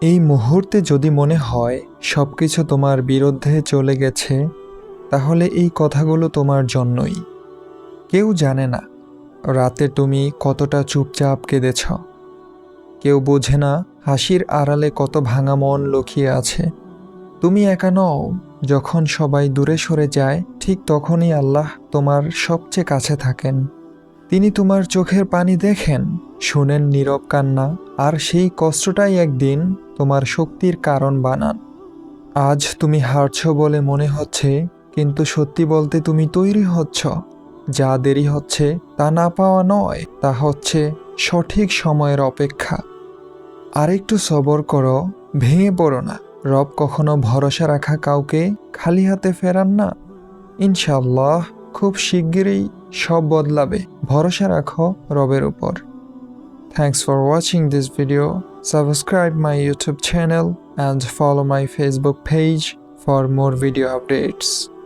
এই মুহূর্তে যদি মনে হয় সবকিছু তোমার বিরুদ্ধে চলে গেছে, তাহলে এই কথাগুলো তোমার জন্যই। কেউ জানে না রাতে তুমি কতটা চুপচাপ কেঁদেছ। কেউ বোঝে না হাসির আড়ালে কত ভাঙা মন লুকিয়ে আছে। তুমি একা নও। যখন সবাই দূরে সরে যায়, ঠিক তখনই আল্লাহ তোমার সবচেয়ে কাছে থাকেন। তিনি তোমার চোখের পানি দেখেন, শুনেন নীরব কান্না, আর সেই কষ্টটাই একদিন তোমার শক্তির কারণ বানান। আজ তুমি হারছ বলে মনে হচ্ছে, কিন্তু সত্যি বলতে তুমি তৈরি হচ্ছ। যা দেরি হচ্ছে তা না পাওয়া নয়, তা হচ্ছে সঠিক সময়ের অপেক্ষা। আরেকটু সবর করো, ভেঙে পড়ো না। রব কখনো ভরসা রাখা কাউকে খালি হাতে ফেরান না। ইনশাআল্লাহ খুব শিগগিরই সব বদলাবে। ভরসা রাখো রবের উপর। Thanks for watching this video. Subscribe my YouTube channel and follow my Facebook page for more video updates.